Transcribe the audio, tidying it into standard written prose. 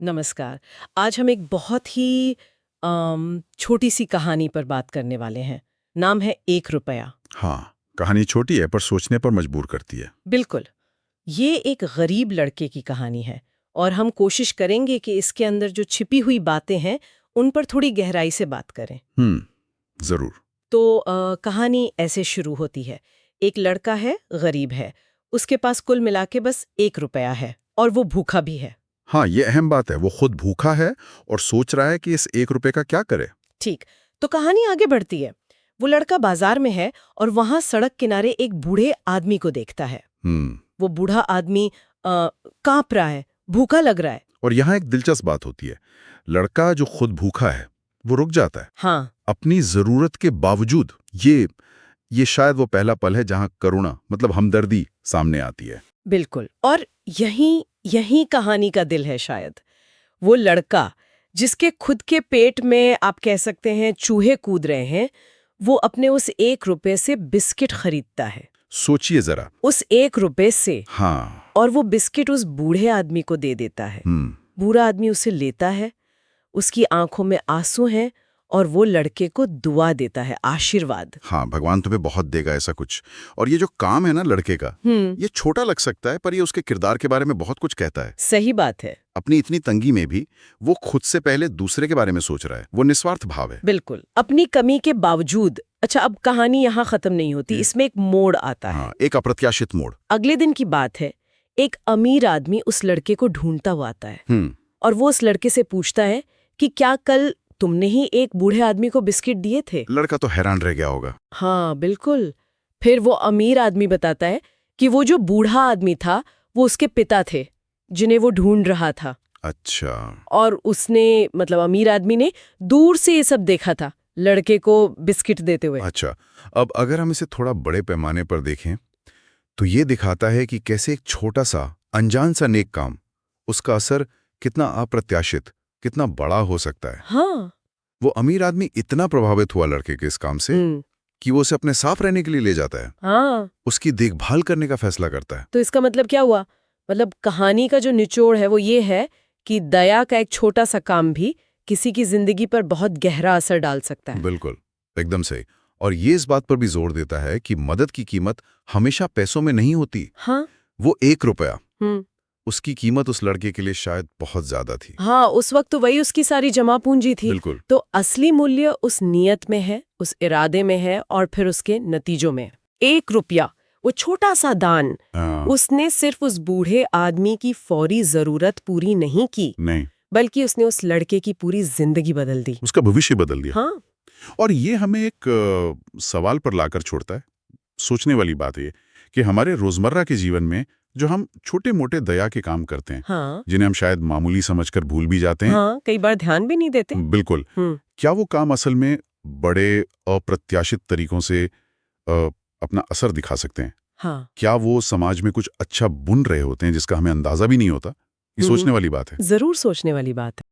नमस्कार। आज हम एक बहुत ही छोटी सी कहानी पर बात करने वाले हैं। नाम है 1 रुपया। हाँ, कहानी छोटी है पर सोचने पर मजबूर करती है। बिल्कुल। ये एक गरीब लड़के की कहानी है और हम कोशिश करेंगे कि इसके अंदर जो छिपी हुई बातें हैं उन पर थोड़ी गहराई से बात करें। जरूर। तो कहानी ऐसे शुरू होती है। एक लड़का है, गरीब है। उसके पास कुल मिला के बस 1 रुपया है और वो भूखा भी है। हाँ, ये अहम बात है। वो खुद भूखा है और सोच रहा है कि इस 1 रुपए का क्या करे। ठीक, तो कहानी आगे बढ़ती है। वो लड़का बाजार में है और वहां सड़क किनारे एक बूढ़े आदमी को देखता है। वो बूढ़ा आदमी कांप रहा है, भूखा लग रहा है। और यहाँ एक दिलचस्प बात होती है। लड़का जो खुद भूखा है वो रुक जाता है। हाँ, अपनी जरूरत के बावजूद। ये शायद वो पहला पल है जहाँ करुणा मतलब हमदर्दी सामने आती है। बिल्कुल। और यही कहानी का दिल है शायद। वो लड़का जिसके खुद के पेट में आप कह सकते हैं चूहे कूद रहे हैं, वो अपने उस 1 रुपए से बिस्किट खरीदता है। सोचिए जरा। उस 1 रुपए से। हाँ। और वो बिस्किट उस बूढ़े आदमी को दे देता है। बूढ़ा आदमी उसे लेता है, उसकी आंखों में आंसू हैं और वो लड़के को दुआ देता है, आशीर्वाद। हाँ, भगवान तुम्हें बहुत देगा ऐसा कुछ। और ये जो काम है ना लड़के का, ये छोटा लग सकता है पर ये उसके किरदार के बारे में बहुत कुछ कहता है। सही बात है। अपनी इतनी तंगी में भी वो खुद से पहले दूसरे के बारे में सोच रहा है। वो निस्वार्थ भाव है। बिल्कुल, अपनी कमी के बावजूद। अच्छा, अब कहानी यहाँ खत्म नहीं होती, इसमें एक मोड़ आता है। हाँ, एक अप्रत्याशित मोड़। अगले दिन की बात है। एक अमीर आदमी उस लड़के को ढूंढता हुआ आता है और वो उस लड़के से पूछता है कि क्या कल तुमने ही एक बूढ़े आदमी को बिस्किट दिए थे? लड़का तो हैरान रह गया होगा। हाँ, बिल्कुल। फिर वो अमीर आदमी बताता है कि वो जो बूढ़ा आदमी था वो उसके पिता थे, जिन्हें वो ढूंढ रहा था। अच्छा। और उसने मतलब अमीर आदमी ने दूर से ये सब देखा था, लड़के को बिस्किट देते हुए। अच्छा, अब अगर हम इसे थोड़ा बड़े पैमाने पर देखें तो ये दिखाता है कि कैसे एक छोटा सा अनजान सा नेक काम, उसका असर कितना अप्रत्याशित, कितना बड़ा हो सकता है। हाँ। वो अमीर आदमी इतना प्रभावित हुआ लड़के के इस काम से कि वो उसे अपने साफ रहने के लिए ले जाता है। हाँ। उसकी देखभाल करने का फैसला करता है। तो इसका मतलब क्या हुआ? मतलब कहानी का जो निचोड़ है वो ये है कि दया का एक छोटा सा काम भी किसी की जिंदगी पर बहुत गहरा असर डाल सकता है। बिल्कुल, एकदम सही। और ये इस बात पर भी जोर देता है कि मदद की कीमत हमेशा पैसों में नहीं होती। हाँ। वो 1 रुपया, उसकी कीमत उस लड़के के लिए शायद बहुत ज्यादा थी। हाँ, उस वक्त तो वही उसकी सारी जमा पूंजी थी। बिल्कुल। तो असली मूल्य उस नियत में है, उस इरादे में है और फिर उसके नतीजों में। 1 रुपया, वो छोटा सा दान, उसने सिर्फ उस बूढ़े आदमी की फौरी जरूरत पूरी नहीं की, नहीं, बल्कि उसने उस लड़के की पूरी जिंदगी बदल दी। उसका भविष्य बदल दिया। हाँ। और ये हमें एक सवाल पर लाकर छोड़ता है। सोचने वाली बात है कि हमारे रोजमर्रा के जीवन में जो हम छोटे मोटे दया के काम करते हैं, हाँ। जिन्हें हम शायद मामूली समझकर भूल भी जाते हैं। हाँ, कई बार ध्यान भी नहीं देते। बिल्कुल। क्या वो काम असल में बड़े अप्रत्याशित तरीकों से अपना असर दिखा सकते हैं? हाँ। क्या वो समाज में कुछ अच्छा बुन रहे होते हैं जिसका हमें अंदाजा भी नहीं होता? ये सोचने वाली बात है। जरूर सोचने वाली बात है।